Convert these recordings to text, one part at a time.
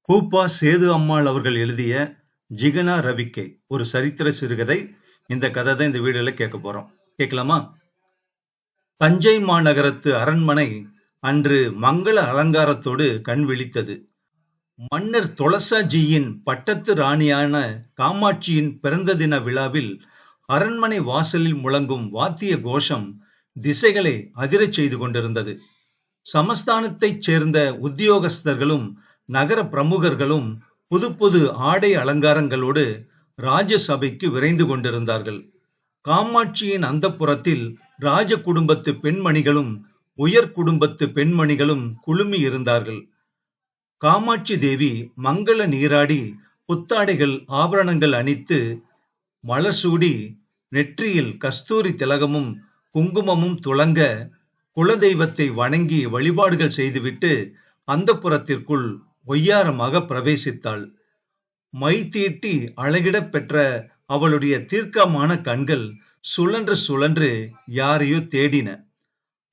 Pupa Setu அம்மாள் அவர்கள் எழுதிய ஜிகனா ரவிக்கை ஒரு சரித்திர சிறுகதை. இந்த கதை தான் இந்த வீடியோல கேட்க போறோம். கேட்கலாமா? தஞ்சை மாநகரத்து அரண்மனை அன்று மங்கள அலங்காரத்தோடு கண் விழித்தது. மன்னர் தொளசாஜியின் பட்டத்து ராணியான காமாட்சியின் பிறந்த தின விழாவில் அரண்மனை வாசலில் முழங்கும் வாத்திய கோஷம் திசைகளை அதிரச் செய்து கொண்டிருந்தது. சமஸ்தானத்தைச் சேர்ந்த உத்தியோகஸ்தர்களும் நகர பிரமுகர்களும் புது புது ஆடை அலங்காரங்களோடு ராஜசபைக்கு விரைந்து கொண்டிருந்தார்கள். காமாட்சியின் அந்தப்புறத்தில் ராஜ குடும்பத்து பெண்மணிகளும் உயர் குடும்பத்து பெண்மணிகளும் குழுமி இருந்தார்கள். காமாட்சி தேவி மங்கள நீராடி புத்தாடைகள் ஆபரணங்கள் அணித்து மலர் சூடி நெற்றியில் கஸ்தூரி திலகமும் குங்குமமும் துளங்க குலதெய்வத்தை வணங்கி வழிபாடுகள் செய்துவிட்டு அந்தப்புறத்திற்குள் ஒய்யாரமாக பிரவேசித்தாள். மை தீட்டி அழகிடப் பெற்ற அவளுடைய தீர்க்கமான கண்கள் சுழன்று சுழன்று யாரையோ தேடின.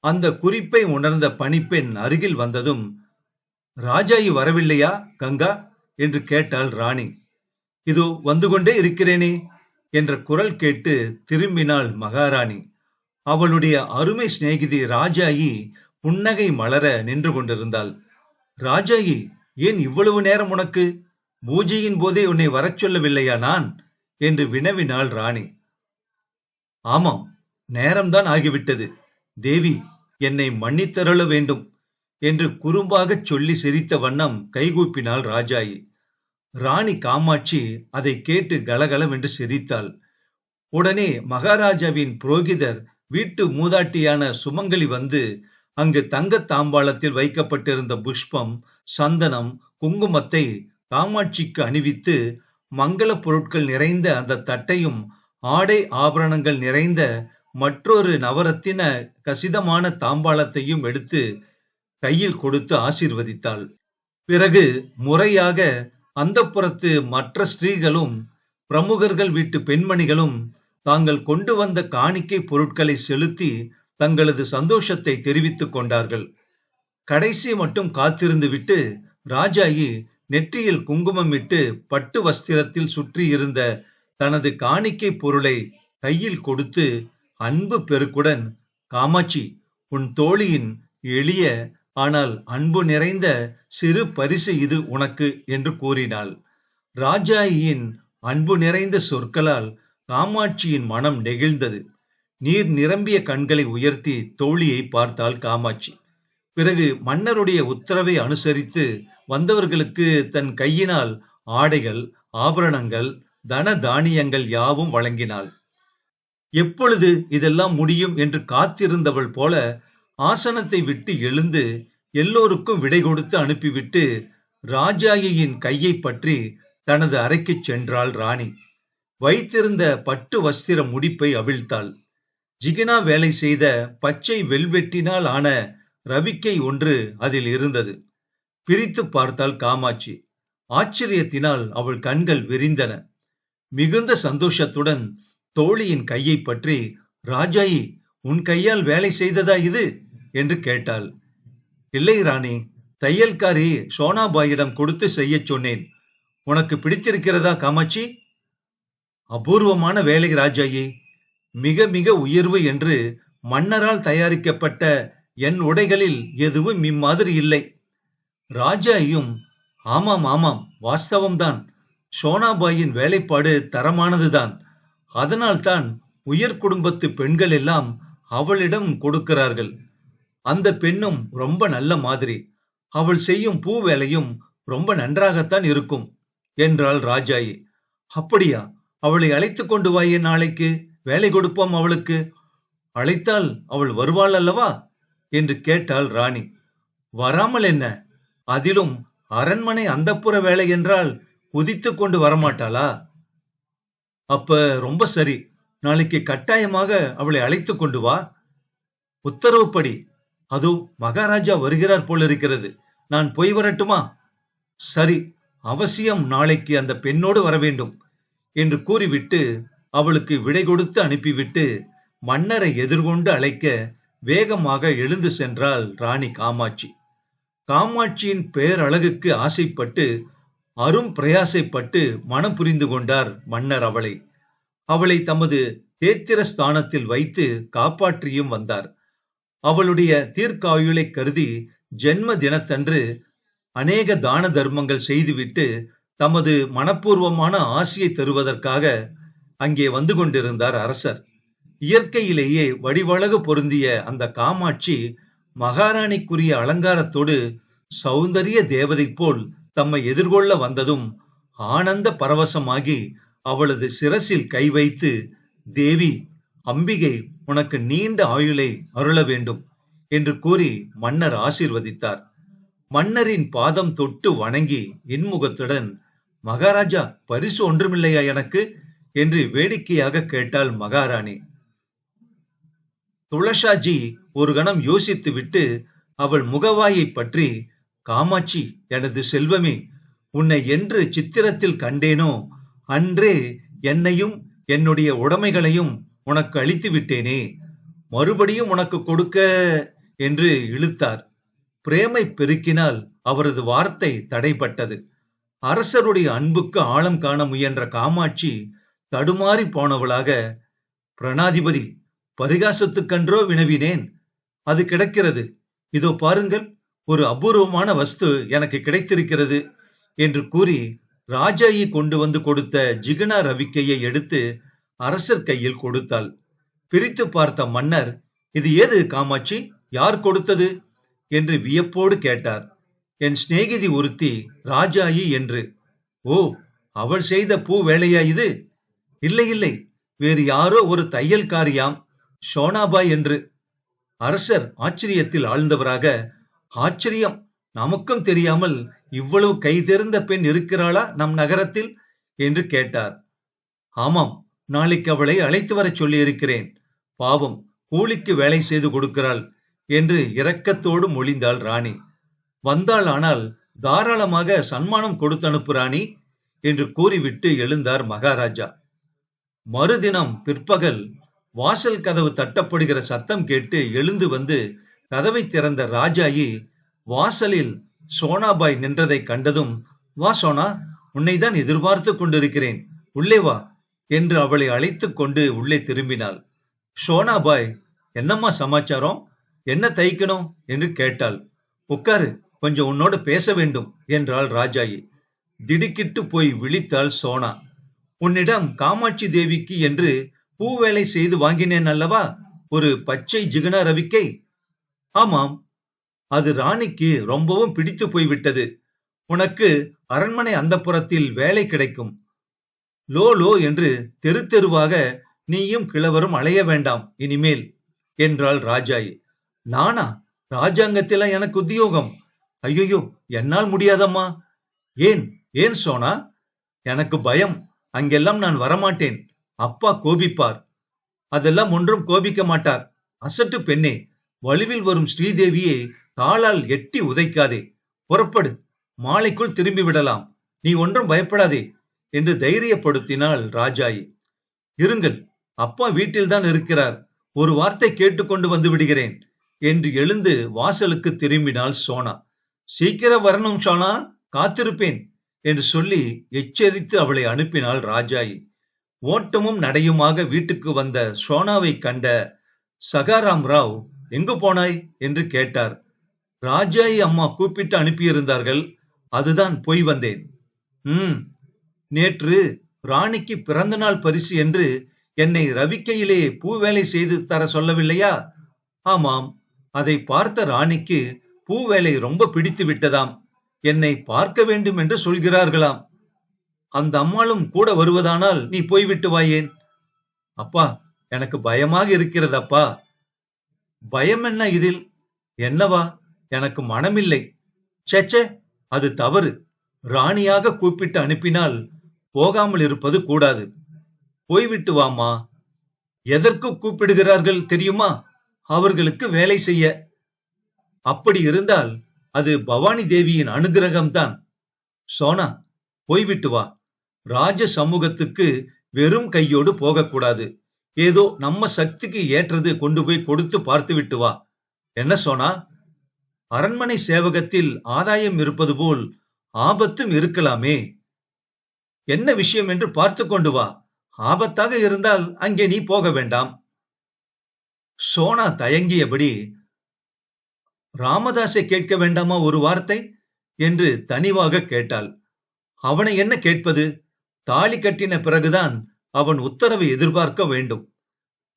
அந்த குறிப்பை உணர்ந்த பணிப்பெண் அருகில் வந்ததும், ராஜாயி வரவில்லையா கங்கா என்று கேட்டாள் ராணி. இதோ வந்து கொண்டே இருக்கிறேனே என்ற குரல் கேட்டு திரும்பினாள் மகாராணி. அவளுடைய அருமை சிநேகிதி ராஜாயி புன்னகை மலர நின்று கொண்டிருந்தாள். ராஜாயி, ஏன் இவ்வளவு நேரம் உனக்கு? பூஜையின் போதே உன்னை வரச் சொல்லவில்லையா நான் என்று வினவினாள் ராணி. ஆமாம், நேரம்தான் ஆகிவிட்டது. தேவி, என்னை மன்னித்தருள வேண்டும் என்று குறும்பாகச் சொல்லி சிரித்த வண்ணம் கைகூப்பினாள் ராஜாயி. ராணி காமாட்சி அதை கேட்டு கலகலவென்று சிரித்தாள். உடனே மகாராஜாவின் புரோகிதர் வீட்டு மூதாட்டியான சுமங்கலி வந்து அங்கு தங்க தாம்பாளத்தில் வைக்கப்பட்டிருந்த புஷ்பம், சந்தனம், குங்குமத்தை காமாட்சிக்கு அணிவித்து மங்கள பொருட்கள் நிறைந்த அந்த தட்டையும் ஆடை ஆபரணங்கள் நிறைந்த மற்றொரு நவரத்தின கசிதமான தாம்பாளத்தையும் எடுத்து கையில் கொடுத்து ஆசீர்வதித்தாள். பிறகு முறையாக அந்தப்புறத்து மற்ற ஸ்திரீகளும் பிரமுகர்கள் வீட்டு பெண்மணிகளும் தாங்கள் கொண்டு வந்த காணிக்கை பொருட்களை செலுத்தி தங்களது சந்தோஷத்தை தெரிவித்துக் கொண்டார்கள். கடைசி மட்டும் காத்திருந்து விட்டு ராஜாயி நெற்றியில் குங்குமம் இட்டு பட்டு வஸ்திரத்தில் சுற்றி இருந்த தனது காணிக்கை பொருளை கையில் கொடுத்து அன்பு பெருக்குடன், காமாட்சி, உன் தோழியின் எளிய ஆனால் அன்பு நிறைந்த சிறு பரிசு இது உனக்கு என்று கூறினாள். ராஜாயியின் அன்பு நிறைந்த சொற்களால் காமாட்சியின் மனம் நெகிழ்ந்தது. நீர் நிரம்பிய கண்களை உயர்த்தி தோழியை பார்த்தாள் காமாட்சி. பிறகு மன்னருடைய உத்தரவை அனுசரித்து வந்தவர்களுக்கு தன் கையினால் ஆடைகள், ஆபரணங்கள், தன தானியங்கள் யாவும் வழங்கினாள். எப்பொழுது இதெல்லாம் முடியும் என்று காத்திருந்தவள் போல ஆசனத்தை விட்டு எழுந்து எல்லோருக்கும் விடை கொடுத்து அனுப்பிவிட்டு ராஜாயியின் கையை பற்றி தனது அறைக்கு சென்றாள் ராணி. வைத்திருந்த பட்டு வஸ்திர முடிப்பை அவிழ்த்தாள். ஜிகினா வேலை செய்த பச்சை வெல்வெட்டினால் ஆன ரவிக்கை ஒன்று அதில் இருந்தது. பிரித்து பார்த்தாள் காமாட்சி. ஆச்சரியத்தினால் அவள் கண்கள் விரிந்தன. மிகுந்த சந்தோஷத்துடன் தோழியின் கையை பற்றி, ராஜாயி, உன் கையால் வேலை செய்ததா இது என்று கேட்டாள். இல்லை ராணி, தையல்காரி சோனாபாயிடம் கொடுத்து செய்ய சொன்னேன். உனக்கு பிடித்திருக்கிறதா காமாட்சி? அபூர்வமான வேலை ராஜாயி. மிக மிக உயர்வு என்று மன்னரால் தயாரிக்கப்பட்ட என் உடைகளில் எதுவும் இம்மாதிரி இல்லை. ராஜாயும், ஆமாம் ஆமாம், வாஸ்தவம்தான். சோனாபாயின் வேலைப்பாடு தரமானதுதான். அதனால்தான் உயர் குடும்பத்து பெண்கள் எல்லாம் அவளிடம் கொடுக்கிறார்கள். அந்த பெண்ணும் ரொம்ப நல்ல மாதிரி. அவள் செய்யும் பூ வேலையும் ரொம்ப நன்றாகத்தான் இருக்கும் என்றாள் ராஜாயி. அப்படியா? அவளை அழைத்து கொண்டு வாயே, நாளைக்கு வேலை கொடுப்போம் அவளுக்கு. அழைத்தால் அவள் வருவாள் அல்லவா என்று கேட்டாள் ராணி. வராமல் என்ன? அதிலும் அரண்மனை அந்தப்புற வேலை என்றால் குதித்து கொண்டு வரமாட்டாளா? அப்ப ரொம்ப சரி, நாளைக்கு கட்டாயமாக அவளை அழைத்து கொண்டு வா. உத்தரவுப்படி. அதோ மகாராஜா வருகிறார் போலிருக்கிறது. நான் போய் வரட்டுமா? சரி, அவசியம் நாளைக்கு அந்த பெண்ணோடு வர வேண்டும் என்று கூறிவிட்டு அவளுக்கு விடை கொடுத்து அனுப்பிவிட்டு மன்னரை எதிர்கொண்டு அழைக்க வேகமாக எழுந்து சென்றாள் ராணி காமாட்சி. காமாட்சியின் பேரழகுக்கு ஆசைப்பட்டு அரும் பிரயாசைப்பட்டு மனம் புரிந்து கொண்டார் மன்னர் அவளை. அவளை தமது தேத்திர ஸ்தானத்தில் வைத்து காப்பாற்றியும் வந்தார். அவளுடைய தீர்க்காயுளை கருதி ஜென்ம தினத்தன்று அநேக தான தர்மங்கள் செய்துவிட்டு தமது மனப்பூர்வமான ஆசியை தருவதற்காக அங்கே வந்து கொண்டிருந்தார் அரசர். இயற்கையிலேயே வடிவழகு பொருந்திய அந்த காமாட்சி மகாராணிக்குரிய அலங்காரத்தோடு சௌந்தரிய தேவதை போல் தம்மை எதிர்கொள்ள வந்ததும் ஆனந்த பரவசமாகி அவளது சிரசில் கை வைத்து, தேவி அம்பிகை உனக்கு நீண்ட ஆயுளை அருள வேண்டும் என்று கூறி மன்னர் ஆசீர்வதித்தார். மன்னரின் பாதம் தொட்டு வணங்கி இன்முகத்துடன், மகாராஜா பரிசு ஒன்றுமில்லையா எனக்கு என்று வேடிக்கையாக கேட்டாள் மகாராணி. துளசாஜி ஒரு கணம் யோசித்துவிட்டு அவள் முகவாயை பற்றி, காமாட்சி எனது செல்வமே, உன்னை என்று சித்திரத்தில் கண்டேனோ அன்றே என்னையும் என்னுடைய உடைமைகளையும் உனக்கு அளித்து விட்டேனே, மறுபடியும் உனக்கு கொடுக்க என்று இழுத்தார். பிரேமை பெருக்கினால் அவரது வார்த்தை தடைப்பட்டது. அரசருடைய அன்புக்கு ஆழம் காண முயன்ற காமாட்சி தடுமாறி போனவளாக, பிரணாதிபதி, பரிகாசத்துக்கன்றோ வினவினேன், அது கிடக்கிறது, இதோ பாருங்கள், ஒரு அபூர்வமான வஸ்து எனக்கு கிடைத்திருக்கிறது என்று கூறி ராஜாயி கொண்டு வந்து கொடுத்த ஜிகனா ரவிக்கையை எடுத்து அரசர் கையில் கொடுத்தாள். பிரித்து பார்த்த மன்னர், இது ஏது காமாட்சி, யார் கொடுத்தது என்று வியப்போடு கேட்டார். என் சிநேகிதி ஒருத்தி ராஜாயி என்று. ஓ, அவள் செய்த பூ வேலையா இது? இல்லை இல்லை, வேறு யாரோ ஒரு தையல்காரியாம், சோனாபாய் என்று. அரசர் ஆச்சரியத்தில் ஆழ்ந்தவராக, ஆச்சரியம், நமக்கும் தெரியாமல் இவ்வளவு கைதேர்ந்த பெண் இருக்கிறாளா நம் நகரத்தில் என்று கேட்டார். ஆமாம், நாளைக்கு அவளை அழைத்து வர சொல்லி இருக்கிறேன், பாவம், கூலிக்கு வேலை செய்து கொடுக்கிறாள் என்று இரக்கத்தோடு மொழிந்தாள் ராணி. வந்தாள், ஆனால் தாராளமாக சன்மானம் கொடுத்து அனுப்பு ராணி என்று கூறிவிட்டு எழுந்தார் மகாராஜா. மறுதினம் பிற்பகல் வாசல் கதவு தட்டப்படுகிற சத்தம் கேட்டு எழுந்து வந்து கதவை திறந்த ராஜாயி வாசலில் சோனாபாய் நின்றதை கண்டதும், வா சோனா, உன்னைதான் எதிர்பார்த்து கொண்டிருக்கிறேன், உள்ளே வா என்று அவளை அழைத்து கொண்டு உள்ளே திரும்பினாள். சோனாபாய், என்னம்மா சமாச்சாரம், என்ன தைக்கணும் என்று கேட்டாள். உட்காரு, கொஞ்சம் உன்னோடு பேச வேண்டும் என்றாள் ராஜாயி. திடுக்கிட்டு போய் விழித்தாள் சோனா. உன்னிடம் காமாட்சி தேவிக்கு என்று பூவேலை செய்து வாங்கினேன் அல்லவா, ஒரு பச்சை ஜிகனா ரவிக்கை? ஆமாம், அது ராணிக்கு ரொம்பவும் பிடித்து போய்விட்டது. உனக்கு அரண்மனை அந்தப்புறத்தில் வேலை கிடைக்கும். லோ லோ என்று தெரு தெருவாக நீயும் கிழவரும் அலைய வேண்டாம் இனிமேல் என்றாள் ராஜாயி. நானா? ராஜாங்கத்தில எனக்கு உத்தியோகம்? ஐயோ, என்னால் முடியாதம்மா. ஏன் ஏன் சோனா? எனக்கு பயம், அங்கெல்லாம் நான் வரமாட்டேன், அப்பா கோபிப்பார். அதெல்லாம் ஒன்றும் கோபிக்க மாட்டார். அசட்டு பெண்ணே, வலுவில் வரும் ஸ்ரீதேவியை காலால் எட்டி உதைக்காதே, புறப்படு, மாலைக்குள் திரும்பி விடலாம், நீ ஒன்றும் பயப்படாதே என்று தைரியப்படுத்தினாள் ராஜாயி. இருங்கள், அப்பா வீட்டில்தான் இருக்கிறார், ஒரு வார்த்தை கேட்டுக்கொண்டு வந்து விடுகிறேன் என்று எழுந்து வாசலுக்கு திரும்பினாள் சோனா. சீக்கிரம் வரணும் சோனா, காத்திருப்பேன் என்று சொல்லி எச்சரித்து அவளை அனுப்பினாள் ராஜாயி. ஓட்டமும் நடையுமாக வீட்டுக்கு வந்த சோனாவை கண்ட சகாராம் ராவ், எங்கு போனாய் என்று கேட்டார். ராஜாயி அம்மா கூப்பிட்டு அனுப்பியிருந்தார்கள், அதுதான் போய் வந்தேன். நேற்று ராணிக்கு பிறந்த நாள் பரிசு என்று என்னை ரவிக்கையிலே பூவேலை செய்து தர சொல்லவில்லையா? ஆமாம், அதை பார்த்த ராணிக்கு பூவேலை ரொம்ப பிடித்து விட்டதாம், என்னை பார்க்க வேண்டும் என்று சொல்கிறார்களாம். அந்த அம்மாளும் கூட வருவதானால் நீ போய்விட்டு வாயேன். அப்பா, எனக்கு பயமாக இருக்கிறது அப்பா. பயம் என்ன இதில்? என்னவா, எனக்கு மனமில்லை. சேச்சே, அது தவறு. ராணியாக கூப்பிட்டு அனுப்பினால் போகாமல் இருப்பது கூடாது. போய்விட்டு வாமா. எதற்கு கூப்பிடுகிறார்கள் தெரியுமா? அவர்களுக்கு வேலை செய்ய. அப்படி இருந்தால் அது பவானி தேவியின் அனுகிரகம்தான். சோனா, போய்விட்டு வா. ராஜ சமூகத்துக்கு வெறும் கையோடு போகக்கூடாது. ஏதோ நம்ம சக்திக்கு ஏற்றது கொண்டு போய் கொடுத்து பார்த்து விட்டு வா. என்ன சோனா? அரண்மனை சேவகத்தில் ஆதாயம் இருப்பது போல் ஆபத்தும் இருக்கலாமே. என்ன விஷயம் என்று பார்த்து கொண்டு வா. ஆபத்தாக இருந்தால் அங்கே நீ போக வேண்டாம். சோனா தயங்கியபடி, ராமதாஸை கேட்க வேண்டாமா ஒரு வார்த்தை என்று தனிவாக கேட்டாள். அவனை என்ன கேட்பது? தாலி கட்டின பிறகுதான் அவன் உத்தரவை எதிர்பார்க்க வேண்டும்.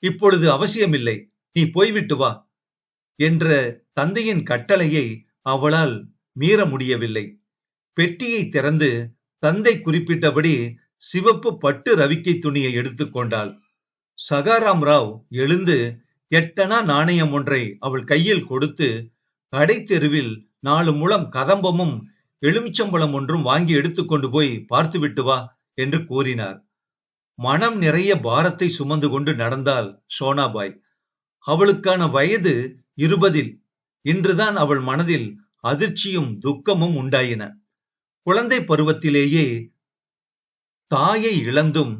இப்பொழுது அவசியமில்லை, நீ போய்விட்டு வா என்ற தந்தையின் கட்டளையை அவளால் மீற முடியவில்லை. பெட்டியை திறந்து தந்தை குறிப்பிட்டபடி சிவப்பு பட்டு ரவிக்கை துணியை எடுத்துக்கொண்டாள். சகாராம் ராவ் எழுந்து 8 அணா நாணயம் ஒன்றை அவள் கையில் கொடுத்து, கடை தெருவில் 4 முழம் கதம்பமும் எலுமிச்சம்பழம் ஒன்றும் வாங்கி எடுத்துக்கொண்டு போய் பார்த்துவிட்டு வா என்று கூறினார். மனம் நிறைய பாரத்தை சுமந்து கொண்டு நடந்தாள் சோனாபாய். அவளுக்கான வயது 20. இன்றுதான் அவள் மனதில் அதிர்ச்சியும் துக்கமும் உண்டாயின. குழந்தை பருவத்திலேயே தாயை இழந்தும்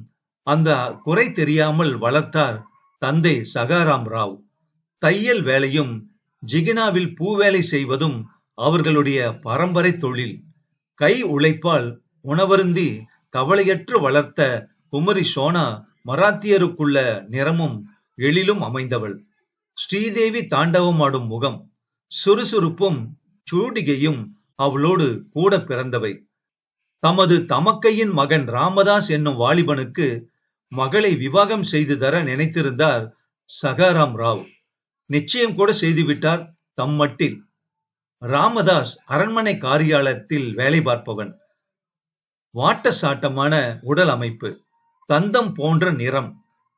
அந்த குறை தெரியாமல் வளர்த்தார் தந்தை சகாராம் ராவ். தையல் வேலையும் ஜிகினாவில் பூவேலை செய்வதும் அவர்களுடைய பரம்பரை தொழில். கை உழைப்பால் உணவருந்தி கவலையற்று வளர்த்த குமரி சோனா மராத்தியருக்குள்ள நிறமும் எழிலும் அமைந்தவள். ஸ்ரீதேவி தாண்டவமாடும் முகம், சுறுசுறுப்பும் சூடிகையும் அவளோடு கூட பிறந்தவை. தமது தமக்கையின் மகன் ராமதாஸ் என்னும் வாலிபனுக்கு மகளை விவாகம் செய்து தர நினைத்திருந்தார் சகாராம் ராவ். நிச்சயம் கூட செய்துவிட்டார் தம் மட்டில். ராமதாஸ் அரண்மனை காரியாலயத்தில் வேலை பார்ப்பவன். வாட்ட சாட்டமான உடல் அமைப்பு, தந்தம் போன்ற நிறம்,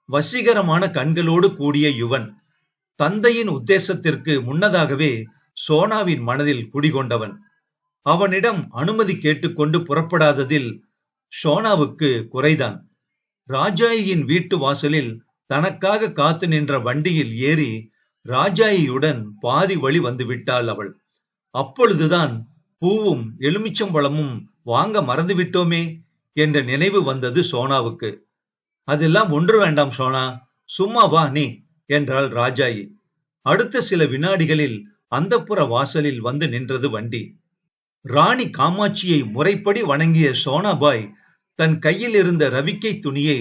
வசீகரமான கண்களோடு கூடிய யுவன். தந்தையின் உத்தேசத்திற்கு முன்னதாகவே சோனாவின் மனதில் குடிகொண்டவன். அவனிடம் அனுமதி கேட்டுக்கொண்டு புறப்படாததில் சோனாவுக்கு குறைதான். ராஜாயின் வீட்டு வாசலில் தனக்காக காத்து நின்ற வண்டியில் ஏறி ராஜாயியுடன் பாதி வழி வந்துவிட்டாள் அவள். அப்பொழுதுதான் பூவும் எலுமிச்சம்பழமும் வாங்க மறந்துவிட்டோமே என்ற நினைவு வந்தது சோனாவுக்கு. அதெல்லாம் ஒன்று வேண்டாம் சோனா, சும்மா வா நீ என்றாள் ராஜாயி. அடுத்த சில வினாடிகளில் அந்தப்புற வாசலில் வந்து நின்றது வண்டி. ராணி காமாட்சியை முறைப்படி வணங்கிய சோனாபாய் தன் கையில் இருந்த ரவிக்கை துணியை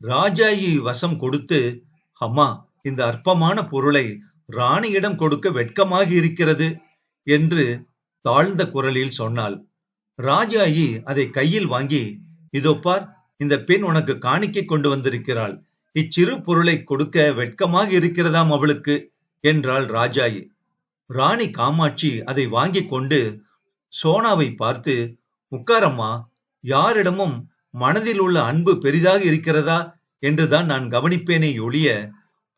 ராஜாயி வசம் கொடுத்து, அம்மா, இந்த அற்பமான பொருளை ராணியிடம் கொடுக்க வெட்கமாக இருக்கிறது என்று தாழ்ந்த குரலில் சொன்னாள். ராஜாயி அதை கையில் வாங்கி, இதோ பார், இந்த பெண் உனக்கு காணிக்கை கொண்டு வந்திருக்கிறாள். இச்சிறு பொருளை கொடுக்க வெட்கமாக இருக்கிறதாம் அவளுக்கு என்றாள் ராஜாயி. ராணி காமாட்சி அதை வாங்கி கொண்டு சோனாவை பார்த்து, உட்காரம்மா, யாரிடமும் மனதில் உள்ள அன்பு பெரிதாக இருக்கிறதா என்றுதான் நான் கவனிப்பேனே ஒழிய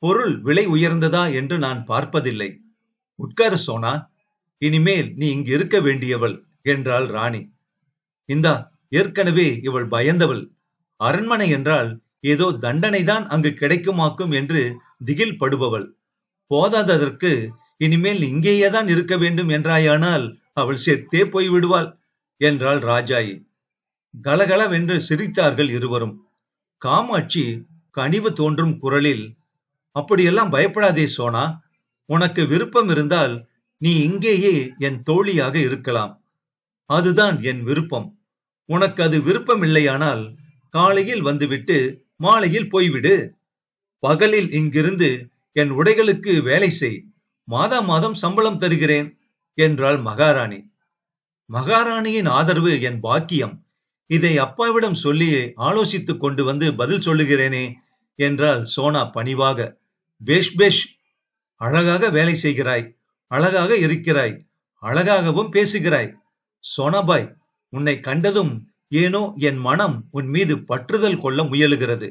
பொருள் விலை உயர்ந்ததா என்று நான் பார்ப்பதில்லை. உட்காரு சோனா, இனிமேல் நீ இங்கு இருக்க வேண்டியவள் என்றாள் ராணி. இந்தா, ஏற்கனவே இவள் பயந்தவள். அரண்மனை என்றால் ஏதோ தண்டனைதான் அங்கு கிடைக்குமாக்கும் என்று திகில் படுபவள். போதாததற்கு இனிமேல் இங்கேயேதான் இருக்க வேண்டும் என்றாயானால் அவள் செத்தே போய் விடுவாள் என்றாள் ராஜாயி. கலகலவென்று சிரித்தார்கள் இருவரும். காமாட்சி கனிவு தோன்றும் குரலில், அப்படியெல்லாம் பயப்படாதே சோனா, உனக்கு விருப்பம் இருந்தால் நீ இங்கேயே என் தோழியாக இருக்கலாம். அதுதான் என் விருப்பம். உனக்கு அது விருப்பம் இல்லையானால் காலையில் வந்துவிட்டு மாலையில் போய்விடு. பகலில் இங்கிருந்து என் உடைகளுக்கு வேலை செய். மாதா மாதம் சம்பளம் தருகிறேன் என்றாள் மகாராணி. மகாராணியின் ஆதரவு என் பாக்கியம். இதை அப்பாவிடம் சொல்லி ஆலோசித்துக் கொண்டு வந்து பதில் சொல்லுகிறேனே என்றாள் சோனா பணிவாக. பேஷ் பேஷ், அழகாக வேலை செய்கிறாய், அழகாக இருக்கிறாய், அழகாகவும் பேசுகிறாய். சோனாபாய், உன்னை கண்டதும் ஏனோ என் மனம் உன் மீது பற்றுதல் கொள்ள முயலுகிறது.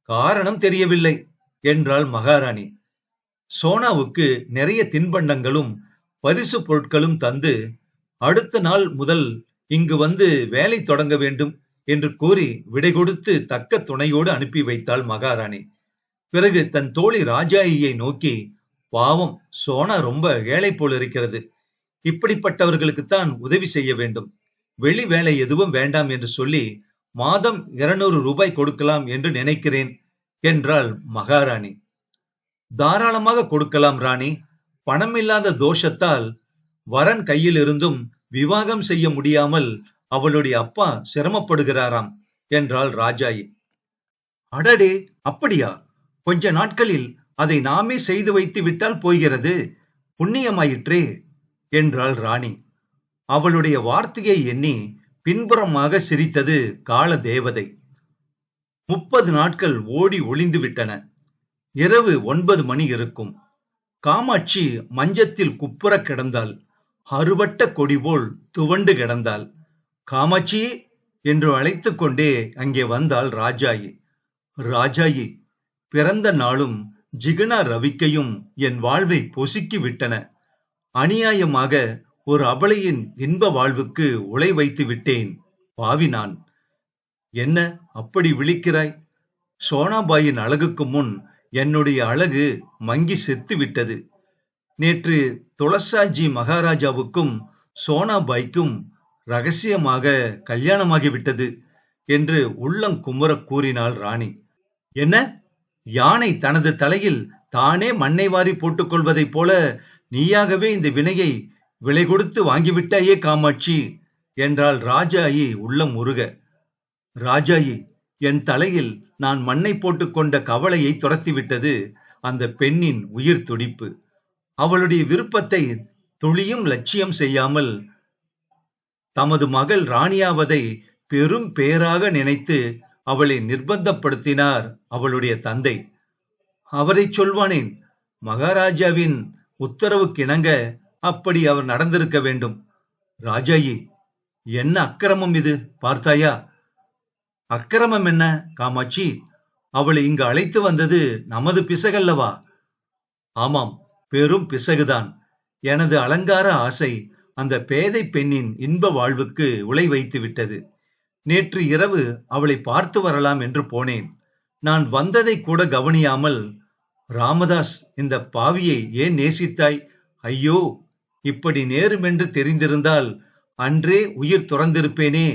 காரணம் தெரியவில்லை என்றாள் மகாராணி. சோனாவுக்கு நிறைய தின்பண்டங்களும் பரிசு பொருட்களும் தந்து, அடுத்த நாள் முதல் இங்கு வந்து வேலை தொடங்க வேண்டும் என்று கூறி விடை கொடுத்து தக்க துணையோடு அனுப்பி வைத்தாள் மகாராணி. பிறகு தன் தோழி ராஜாயியை நோக்கி, பாவம், சோனா ரொம்ப ஏழை போல் இருக்கிறது. இப்படிப்பட்டவர்களுக்குத்தான் உதவி செய்ய வேண்டும். வெளி வேலை எதுவும் வேண்டாம் என்று சொல்லி மாதம் 200 ரூபாய் கொடுக்கலாம் என்று நினைக்கிறேன் என்றாள் மகாராணி. தாராளமாக கொடுக்கலாம் ராணி. பணமில்லாத தோஷத்தால் வரன் கையில் இருந்தும் விவாகம் செய்ய முடியாமல் அவளுடைய அப்பா சிரமப்படுகிறாராம் என்றாள் ராஜாயி. அடடே, அப்படியா? கொஞ்ச நாட்களில் அதை நாமே செய்து வைத்து விட்டால் போகிறது. புண்ணியமாயிற்றே என்றாள் ராணி. அவளுடைய வார்த்தையை எண்ணி பின்புறமாக சிரித்தது கால தேவதை. 30 நாட்கள் ஓடி ஒளிந்து விட்டன. இரவு 9 மணி இருக்கும். காமாட்சி மஞ்சத்தில் குப்புற கிடந்தாள். அறுபட்ட கொடி போல் துவண்டு கிடந்தாள். காமாட்சி என்று அழைத்துக் கொண்டே அங்கே வந்தாள் ராஜாயி. ராஜாயி, பிறந்த நாளும் ஜிகனா ரவிக்கையும் என் வாழ்வை பொசுக்கி விட்டன. அநியாயமாக ஒரு அபலையின் இன்ப வாழ்வுக்கு உலை வைத்து விட்டேன். பாவி நான். என்ன அப்படி விழிக்கிறாய்? சோனாபாயின் அழகுக்கு முன் என்னுடைய அழகு மங்கி செத்து விட்டது. நேற்று துளசாஜி மகாராஜாவுக்கும் சோனாபாய்க்கும் ரகசியமாக கல்யாணமாகிவிட்டது என்று உள்ளங்குமுற கூறினாள் ராணி. என்ன? யானை தனது தலையில் தானே மண்ணை வாரி போட்டுக் கொள்வதைப் போல நீயாகவே இந்த வினையை விலை கொடுத்து வாங்கிவிட்டாயே காமாட்சி என்றாள் ராஜாயி உள்ளம் உருக. ராஜாயி, என் தலையில் நான் மண்ணை போட்டுக்கொண்ட கவலையை துரத்திவிட்டது அந்த பெண்ணின் உயிர் துடிப்பு. அவளுடைய விருப்பத்தை துளியும் லட்சியம் செய்யாமல் தமது மகள் ராணியாவதை பெரும் பேராக நினைத்து அவளை நிர்பந்தப்படுத்தினார் அவளுடைய தந்தை. அவரை சொல்வானேன், மகாராஜாவின் உத்தரவுக்கிணங்க அப்படி அவர் நடந்திருக்க வேண்டும். ராஜாயி, என்ன அக்கிரமம் இது பார்த்தாயா? அக்கிரமம் என்ன காமாட்சி? அவளை இங்கு அழைத்து வந்தது நமது பிசகல்லவா? ஆமாம், பெரும் பிசகுதான். எனது அலங்கார ஆசை அந்த பேதை பெண்ணின் இன்ப வாழ்வுக்கு உலை வைத்து விட்டது. நேற்று இரவு அவளை பார்த்து வரலாம் என்று போனேன். நான் வந்ததை கூட கவனியாமல், ராமதாஸ், இந்த பாவியை ஏன் நேசித்தாய்? ஐயோ, இப்படி நேருமென்று தெரிந்திருந்தால் அன்றே உயிர் துறந்திருப்பேனே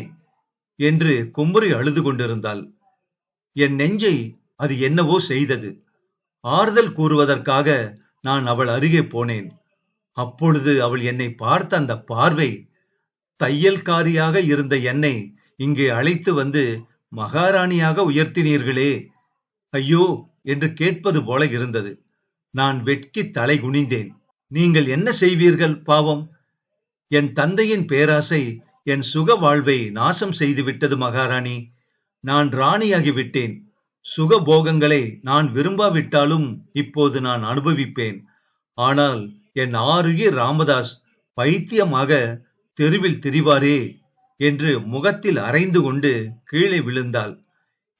என்று குமுறி அழுது கொண்டிருந்தாள். என் நெஞ்சை அது என்னவோ செய்தது. ஆறுதல் கூறுவதற்காக நான் அவள் அருகே போனேன். அப்பொழுது அவள் என்னை பார்த்த அந்த பார்வை, தையல்காரியாக இருந்த என்னை இங்கே அழைத்து வந்து மகாராணியாக உயர்த்தினீர்களே, ஐயோ என்று கேட்பது போல இருந்தது. நான் வெட்கி தலை குனிந்தேன். நீங்கள் என்ன செய்வீர்கள் பாவம்? என் தந்தையின் பேராசை என் சுக வாழ்வை நாசம் செய்து விட்டது மகாராணி. நான் ராணியாகிவிட்டேன். சுக போகங்களை நான் விரும்பாவிட்டாலும் இப்போது நான் அனுபவிப்பேன். ஆனால் என் ஆருயிர் ராமதாஸ் பைத்தியமாக தெருவில் திரிவாரே என்று முகத்தில் அரைந்து கொண்டு கீழே விழுந்தாள்.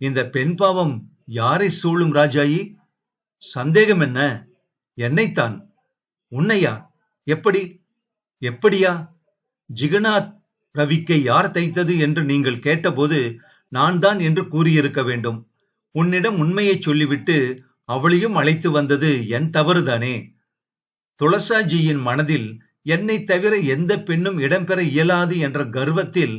இந்த பெண் பாவம் யாரை சூழும் ராஜாயி? சந்தேகம் என்ன? என்னைத்தான். உன்னையா? எப்படி? எப்படியா? ஜிகநாத் ரவிக்கை யார் தைத்தது என்று நீங்கள் கேட்டபோது நான் தான் என்று கூறியிருக்க வேண்டும். உன்னிடம் உண்மையை சொல்லிவிட்டு அவளையும் அழைத்து வந்தது என் தவறுதானே. துளசாஜியின் மனதில் என்னை தவிர எந்த பெண்ணும் இடம்பெற இயலாது என்ற கர்வத்தில்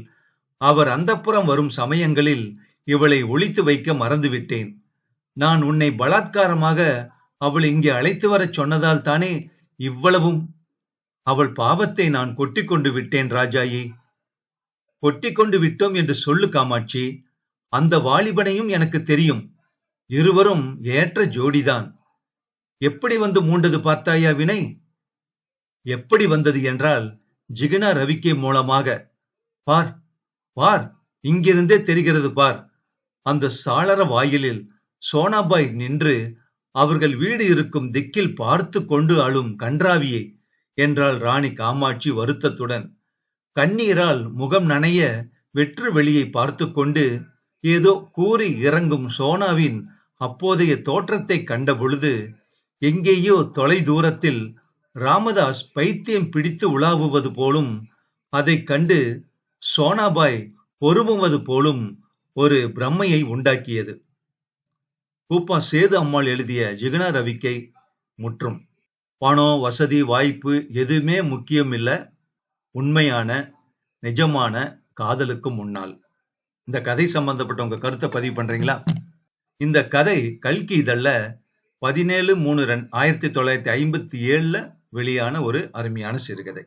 அவர் அந்தப்புறம் வரும் சமயங்களில் இவளை ஒளித்து வைக்க மறந்துவிட்டேன். நான் உன்னை பலாத்காரமாக அவள் இங்கே அழைத்து வரச் சொன்னதால் தானே இவ்வளவும். அவள் பாவத்தை நான் கொட்டி கொண்டு விட்டேன் ராஜாயி. கொட்டி கொண்டு விட்டோம் என்று சொல்லு காமாட்சி. அந்த வாலிபனையும் எனக்கு தெரியும். இருவரும் ஏற்ற ஜோடிதான். எப்படி வந்து மூண்டது பார்த்தாயா வினை? எப்படி வந்தது என்றால் ஜிகனா ரவிக்கை மூலமாக. பார் பார், இங்கிருந்தே தெரிகிறது பார். அந்த சாளர வாயிலில் சோனாபாய் நின்று அவர்கள் வீடு இருக்கும் திக்கில் பார்த்து கொண்டு அழும் கன்றாவியை என்றாள் ராணி காமாட்சி வருத்தத்துடன். கண்ணீரால் முகம் நனைய வெற்று வெளியை பார்த்து கொண்டு ஏதோ கூறி இறங்கும் சோனாவின் அப்போதைய தோற்றத்தை கண்ட பொழுது எங்கேயோ தொலை தூரத்தில் ராமதாஸ் பைத்தியம் பிடித்து உலாவுவது போலும், அதை கண்டு சோனாபாய் பொறுமுவது போலும் ஒரு பிரம்மையை உண்டாக்கியது. பூப்பா சேது அம்மாள் எழுதிய ஜிகனா ரவிக்கை முற்றும். பணம், வசதி, வாய்ப்பு எதுவுமே முக்கியம் இல்ல, உண்மையான நிஜமான காதலுக்கு முன்னால். இந்த கதை சம்பந்தப்பட்ட உங்க கருத்தை பதிவு பண்றீங்களா? இந்த கதை கல்கி இதழ்ல 17/3/1957 வெளியான ஒரு அருமையான சிறுகதை.